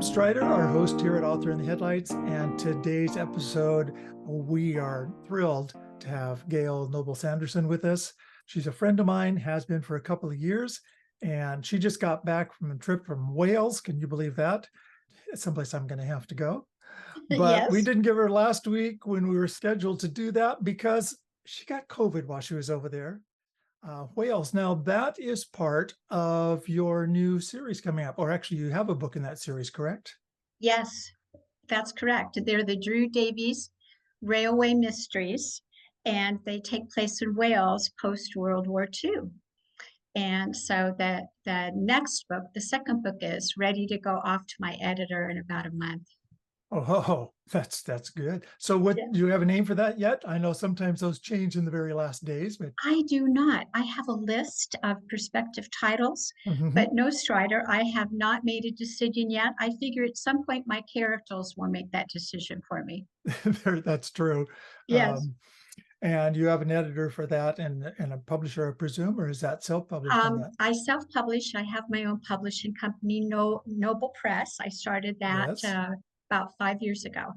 Strider, our host here at Author in the Headlights, and today's episode, we are thrilled to have Gail Noble-Sanderson with us. She's a friend of mine, has been for a couple of years, and she just got back from a trip from Wales. Can you believe that? It's someplace I'm going to have to go. But we Yes. didn't give her last week when we were scheduled to do that because she got COVID while she was over there. Wales. Now, that is part of your new series coming up, or actually, you have a book in that series, correct? Yes, that's correct. They're the Drew Davies Railway Mysteries, and they take place in Wales post World War II. And so the next book, the second book, is ready to go off to my editor in about a month. Oh, that's good. So what, Yeah. do you have a name for that yet? I know sometimes those change in the very last days, but I do not. I have a list of prospective titles, Mhm. but no, Strider, I have not made a decision yet. I figure at some point my characters will make that decision for me. That's true. Yes. And you have an editor for that and a publisher, I presume, or is that self-published on that? I self-publish. I have my own publishing company, Noble Press. I started that Yes. about 5 years ago,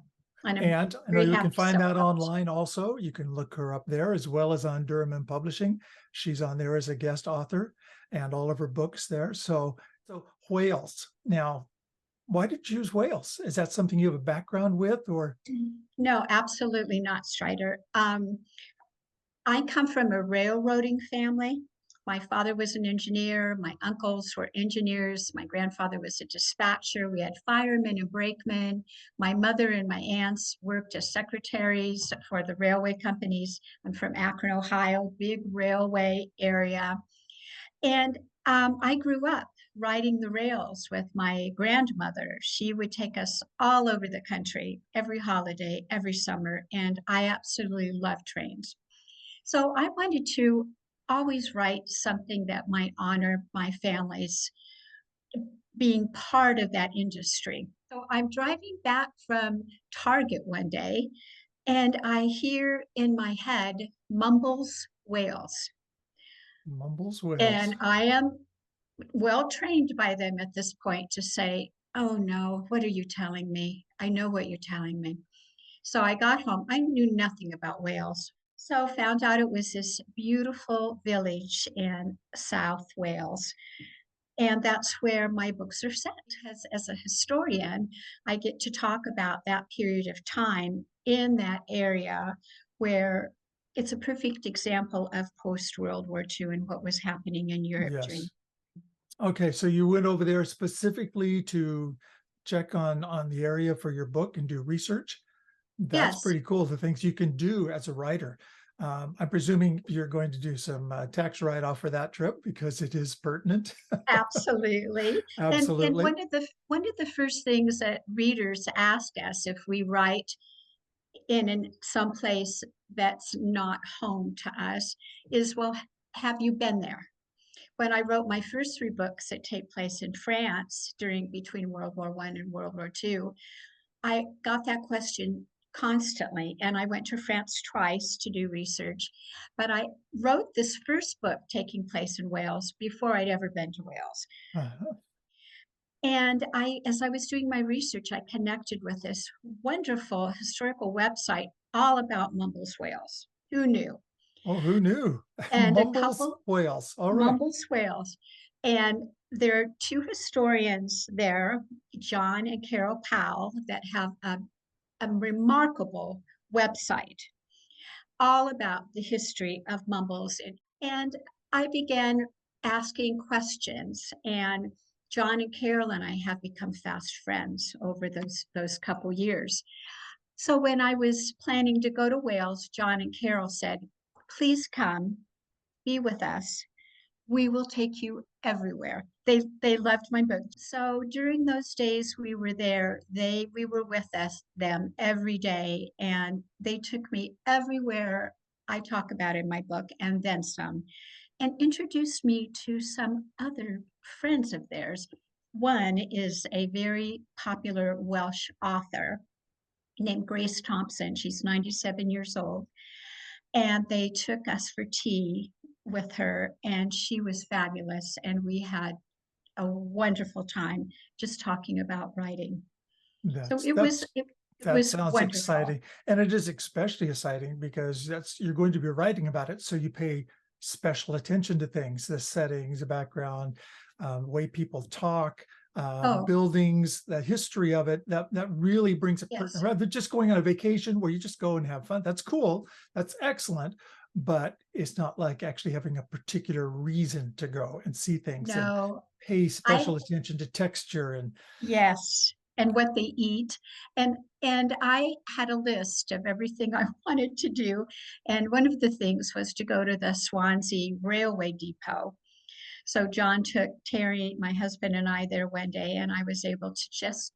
and I'm And I know very you happy can to find that self-publish. online also. You can look her up there as well as on Durham and Publishing. She's on there as a guest author and all of her books there. So Wales. Now, why did you choose Wales? Is that something you have a background with or? No, absolutely not, Strider. I come from a railroading family. My father was an engineer. My uncles were engineers. My grandfather was a dispatcher. We had firemen and brakemen. My mother and my aunts worked as secretaries for the railway companies. I'm from Akron, Ohio, big railway area. And I grew up riding the rails with my grandmother. She would take us all over the country every holiday, every summer, and I absolutely love trains. So I wanted to always write something that might honor my family's being part of that industry. So I'm driving back from Target one day and I hear in my head Mumbles Wales. Mumbles Wales? And I am well trained by them at this point to say, oh no, what are you telling me? I know what you're telling me. So I got home. I knew nothing about Wales. So found out it was this beautiful village in South Wales. And that's where my books are set. As a historian, I get to talk about that period of time in that area where it's a perfect example of post World War II and what was happening in Europe during. Yes. Okay, so you went over there specifically to check on the area for your book and do research. That's Yes, pretty cool, the things you can do as a writer. I'm presuming you're going to do some tax write-off for that trip because it is pertinent. absolutely. And Absolutely. one of the first things that readers ask us if we write in some place that's not home to us is, well, have you been there? When I wrote my first three books that take place in France during between World War I and World War II, I got that question constantly. And I went to France twice to do research. But I wrote this first book taking place in Wales before I'd ever been to Wales. Uh-huh. And as I was doing my research, I connected with this wonderful historical website all about Mumbles Wales. Who knew? Oh, who knew? And a Mumbles couple Wales. All right. Mumbles Wales. And there are two historians there, John and Carol Powell, that have a remarkable website all about the history of Mumbles. And I began asking questions, and John and Carol and I have become fast friends over those couple years. So when I was planning to go to Wales, John and Carol said, please come, be with us. We will take you everywhere. They loved my book. So during those days we were there, we were with them every day, and they took me everywhere I talk about in my book and then some, and introduced me to some other friends of theirs. One is a very popular Welsh author named Grace Thompson. She's 97 years old. And they took us for tea with her, and she was fabulous. And we had a wonderful time just talking about writing. So That's it was that's it that was sounds wonderful. exciting, and it is especially exciting because that's you're going to be writing about it, so you pay special attention to things, the settings, the background, way people talk, Oh, buildings, the history of it. That really brings it pertinent. yes. Rather than just going on a vacation where you just go and have fun. That's cool. That's excellent, but it's not like actually having a particular reason to go and see things and No, pay I special attention to texture and yes, and what they eat. And I had a list of everything I wanted to do, and one of the things was to go to the Swansea Railway Depot. So John took Terry, my husband, and I there one day, and I was able to just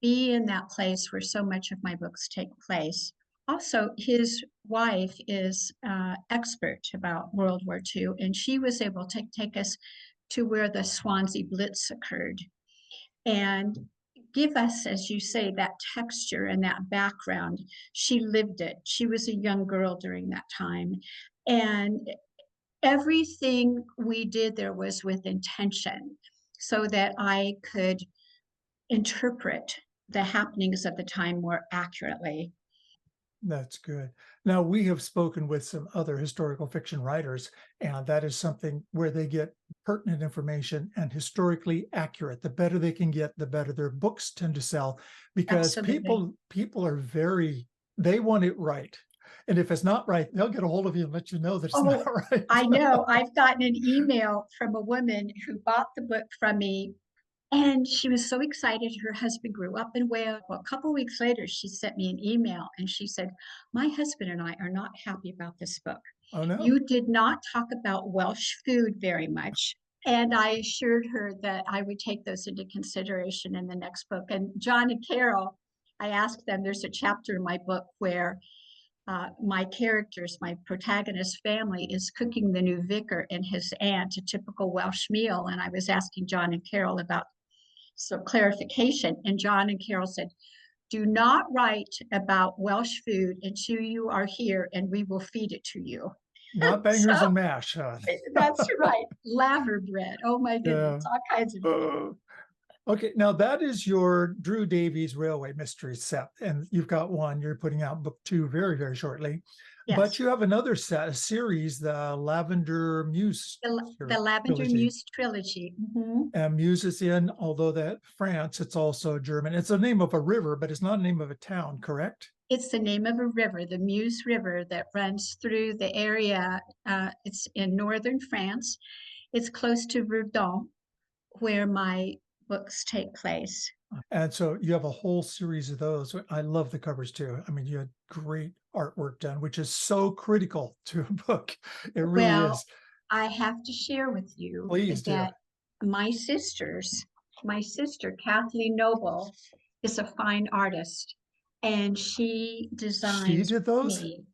be in that place where so much of my books take place. Also, his wife is expert about World War II, and she was able to take us to where the Swansea Blitz occurred and give us, as you say, that texture and that background. She lived it. She was a young girl during that time. And everything we did there was with intention so that I could interpret the happenings of the time more accurately. that's good. Now, we have spoken with some other historical fiction writers, and that is something where they get pertinent information and historically accurate. The better they can get, the better their books tend to sell because Absolutely. people are very they want it right. And if it's not right, they'll get a hold of you and let you know that it's not Oh, right. I know. I've gotten an email from a woman who bought the book from me. And she was so excited. Her husband grew up in Wales. Well, a couple of weeks later, she sent me an email and she said, "My husband and I are not happy about this book. Oh no. You did not talk about Welsh food very much." And I assured her that I would take those into consideration in the next book. And John and Carol, I asked them, there's a chapter in my book where my characters, my protagonist family, is cooking the new vicar and his aunt a typical Welsh meal. And I was asking John and Carol about some clarification. And John and Carol said, "Do not write about Welsh food until you are here and we will feed it to you." Not bangers So and mash, huh? that's right. Laver bread. Oh my goodness, Yeah. all kinds of things. Uh, Okay, now that is your Drew Davies Railway Mystery set, and you've got one. You're putting out book two very, very shortly, but Yes. you have another set, a series, the Lavender Muse The Lavender trilogy. Muse trilogy. Mhm. And Muse is in, although that France, it's also German. It's the name of a river, but it's not the name of a town, correct? It's the name of a river, the Meuse River, that runs through the area. It's in northern France. It's close to Verdun, where my books take place. And so you have a whole series of those. I love the covers too. I mean, you had great artwork done, which is so critical to a book. It really Well, is. I have to share with you Please do. that my sisters, my sister, Kathleen Noble, is a fine artist and she She designs did those? me.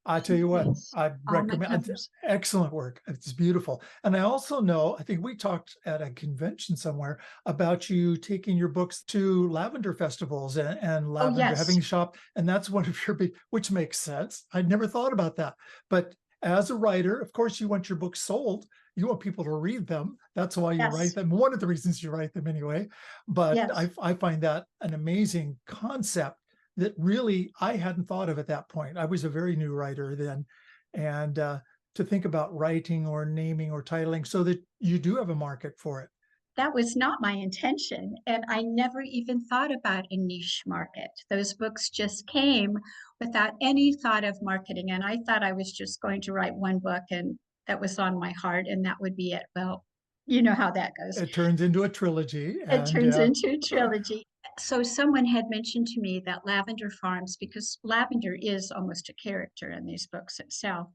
I tell She you what, paints I all my recommend covers. excellent work. It's beautiful. And I also know, I think we talked at a convention somewhere about you taking your books to lavender festivals and Oh, lavender having yes, a shop. And that's one of your big, which makes sense. I'd never thought about that. But as a writer, of course, you want your books sold. You want people to read them. That's why you write yes, them. One of the reasons you write them anyway. But yes. I find that an amazing concept that really I hadn't thought of at that point. I was a very new writer then, and to think about writing or naming or titling so that you do have a market for it. That was not my intention. And I never even thought about a niche market. Those books just came without any thought of marketing. And I thought I was just going to write one book and that was on my heart and that would be it. Well, you know how that goes. It turns into a trilogy, It and turns into a trilogy. So someone had mentioned to me that Lavender Farms, because lavender is almost a character in these books itself.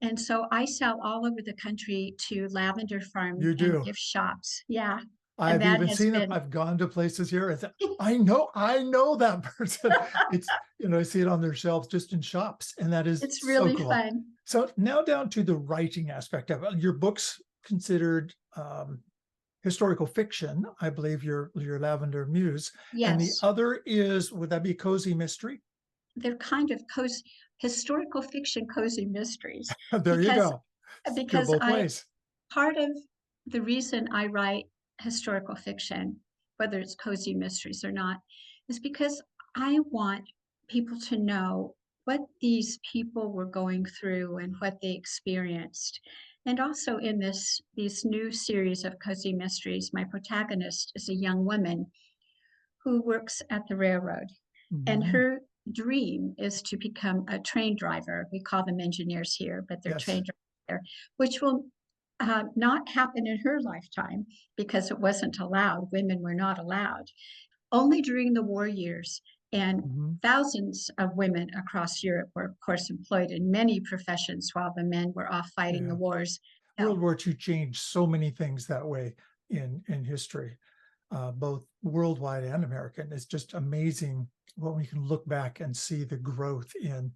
And so I sell all over the country to lavender farms you and do. gift shops. Yeah. And I've that even has seen them. been, I've gone to places here. And I know that person. It's, I see it on their shelves just in shops, and that is it's so really cool. fun. So now down to the writing aspect of it. Your books considered historical fiction, I believe your Lavender Muse, and the Yes. other is, would that be cozy mystery? They're kind of cozy, historical fiction, cozy mysteries, There you because go. Go because both I ways. part of the reason I write historical fiction, whether it's cozy mysteries or not, is because I want people to know what these people were going through and what they experienced. And also in these new series of cozy mysteries, my protagonist is a young woman who works at the railroad, and Mhm. her dream is to become a train driver. We call them engineers here, but they're Yes. train drivers, which will not happen in her lifetime because it wasn't allowed. Women were not allowed. Only during the war years. And Mhm. thousands of women across Europe were, of course, employed in many professions while the men were off fighting the Yeah. wars. World Now, War II changed so many things that way in history, both worldwide and American. It's just amazing what we can look back and see the growth in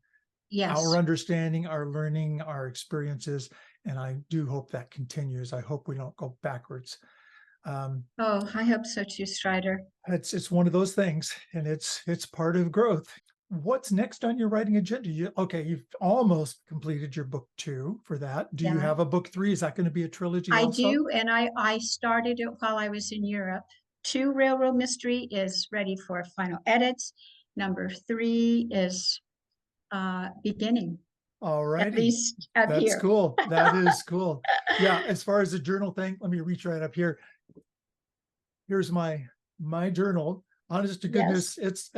our yes. understanding, our learning, our experiences. And I do hope that continues. I hope we don't go backwards. Um, Oh, I hope so too, Strider. it's one of those things, and it's part of growth. What's next on your writing agenda? You've almost completed your book 2 for that. Do you Yeah. have a book 3? Is that going to be a trilogy I also? do, and I started it while I was in Europe. 2 Railroad Mystery is ready for final edits. Number 3 is beginning, All at righty. least up That's here. cool. That is cool. Yeah, as far as the journal thing, let me reach right up here. Here's my journal. Honest to Yes. goodness, it's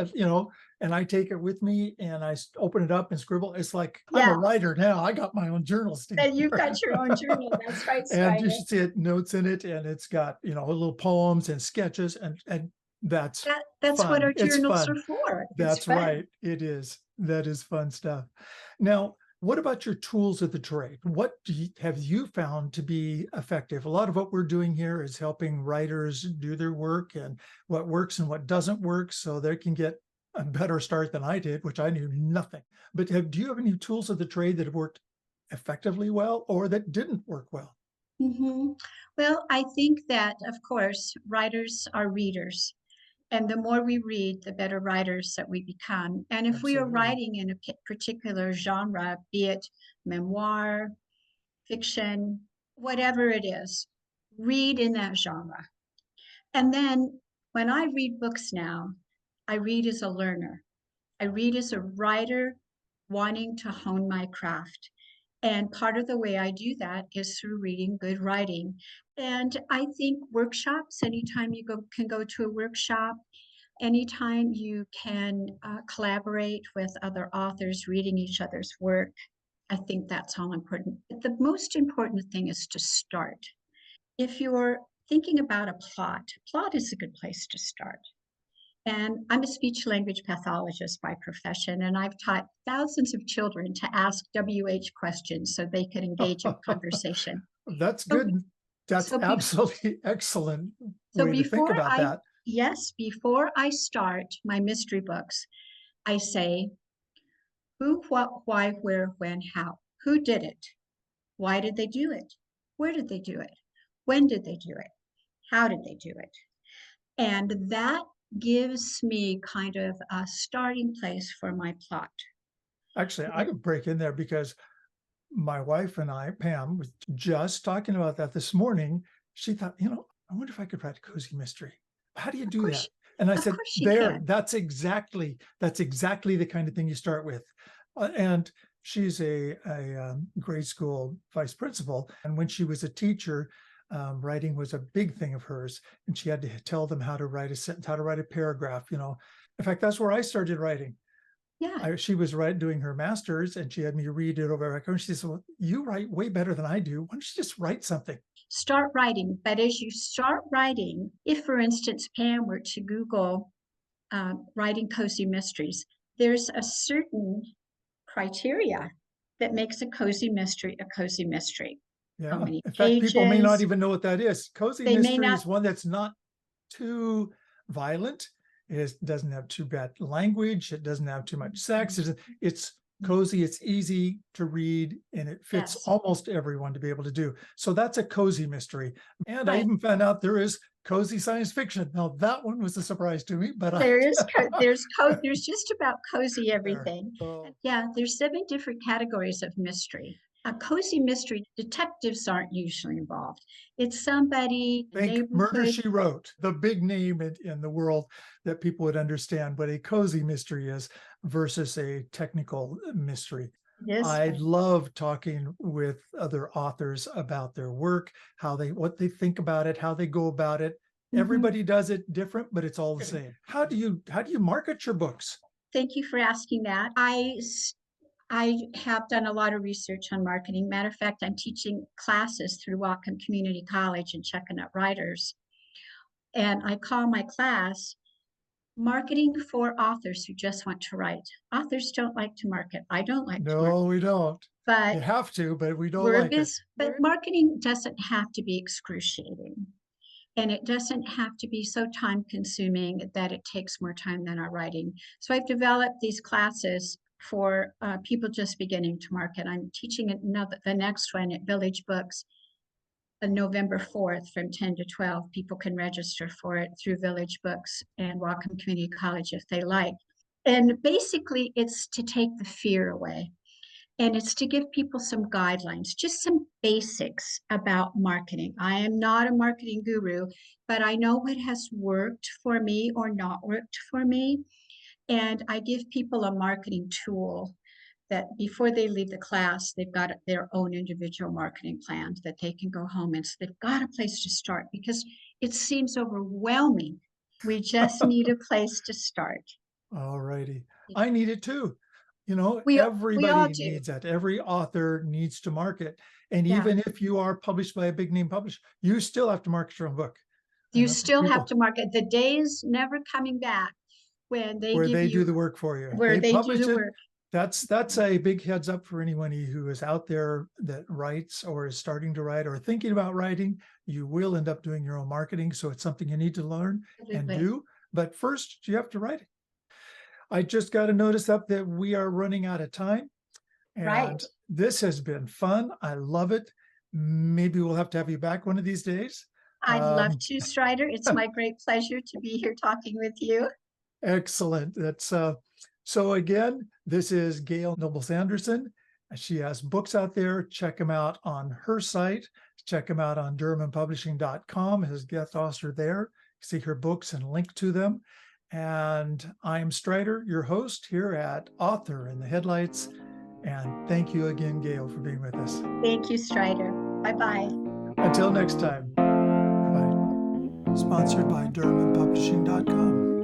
and I take it with me and I open it up and scribble. It's like I'm a Yeah. writer now. I got my own journal stand And you've here. got your own journal. That's right, And you Strider. should see it, notes in it, and it's got little poems and sketches, and that's That's what fun. our It's journals fun. are for. It's That's fun. right. It is. That is fun stuff. Now, what about your tools of the trade? What have you found to be effective? A lot of what we're doing here is helping writers do their work and what works and what doesn't work so they can get a better start than I did, which I knew nothing. But do you have any tools of the trade that have worked effectively well or that didn't work well? Hmm. Well, I think that, of course, writers are readers. And the more we read, the better writers that we become. And if we are Absolutely. writing in a particular genre, be it memoir, fiction, whatever it is, read in that genre. And then when I read books now, I read as a learner. I read as a writer wanting to hone my craft. And part of the way I do that is through reading good writing. And I think workshops, anytime you can go to a workshop, anytime you can collaborate with other authors, reading each other's work, I think that's all important. The most important thing is to start. If you're thinking about a plot is a good place to start. And I'm a speech language pathologist by profession, and I've taught thousands of children to ask WH questions so they could engage in conversation. That's So, good. That's so, be, absolutely excellent so way to think before about I, that. yes, before I start my mystery books, I say, who, what, why, where, when, how. Who did it? Why did they do it? Where did they do it? When did they do it? How did they do it? And that gives me kind of a starting place for my plot. Actually, I could break in there because my wife and I, Pam, was just talking about that this morning. She thought, I wonder if I could write a cozy mystery. How do you Of do course, that? And I of said, course you there, can. that's exactly the kind of thing you start with. And she's a grade school vice principal. And when she was a teacher, writing was a big thing of hers. And she had to tell them how to write a sentence, how to write a paragraph. In fact, that's where I started writing. Yeah, She was doing her master's and she had me read it over record. She said, well, you write way better than I do. Why don't you just write something? start writing. But as you start writing, if, for instance, Pam were to Google writing cozy mysteries, there's a certain criteria that makes a cozy mystery a cozy mystery. How Yeah. many In fact, people may not pages? even know what that is. Cozy They may mystery not. is one that's not too violent. It doesn't have too bad language. It doesn't have too much sex. It's cozy. It's easy to read and it fits Yes, almost everyone to be able to do. So that's a cozy mystery. And I right. even found out there is cozy science fiction. Now that one was a surprise to me, but There is there's just about cozy there. everything. Oh, Yeah, there's 7 different categories of mystery. A cozy mystery, detectives aren't usually involved. It's somebody, a Think Murder, neighborhood. She Wrote, the big name in the world that people would understand what a cozy mystery is versus a technical mystery. Yes, I love talking with other authors about their work, what they think about it, how they go about it. Everybody does it different, but it's all the same. How do you market your books? Thank you for asking that. I have done a lot of research on marketing. Matter of fact, I'm teaching classes through Whatcom Community College and checking out writers. And I call my class Marketing for Authors Who Just Want to Write. Authors don't like to market. I don't like to market, No, we don't. but You have to, but we don't like it. but marketing doesn't have to be excruciating. And it doesn't have to be so time consuming that it takes more time than our writing. So I've developed these classes for people just beginning to market. I'm teaching the next one at Village Books on November 4th from 10 to 12. People can register for it through Village Books and Whatcom Community College if they like. And basically, it's to take the fear away. And it's to give people some guidelines, just some basics about marketing. I am not a marketing guru, but I know what has worked for me or not worked for me. And I give people a marketing tool that before they leave the class, they've got their own individual marketing plan that they can go home and so they've got a place to start because it seems overwhelming. We just need a place to start. All righty. I need it too. We all Everybody do. needs that. Every author needs to market. And Yeah. even if you are published by a big name publisher, you still have to market your own book. You still have People to market. The days never coming back when they where give they do you the work for you. where They they do publish the it. work. That's a big heads up for anyone who is out there that writes or is starting to write or thinking about writing. You will end up doing your own marketing. So it's something you need to learn and do. But first, you have to write it. I just got a notice up that we are running out of time. And Right. this has been fun. I love it. Maybe we'll have to have you back one of these days. I'd love to, Strider. It's my great pleasure to be here talking with you. Excellent. That's so again, this is Gail Noble-Sanderson. She has books out there. Check them out on her site. Check them out on DurhamandPublishing.com. His guest author there. See her books and link to them. And I'm Strider, your host here at Author in the Headlights. And thank you again, Gail, for being with us. Thank you, Strider. Bye-bye. Until next time. Bye. Sponsored by DurhamandPublishing.com.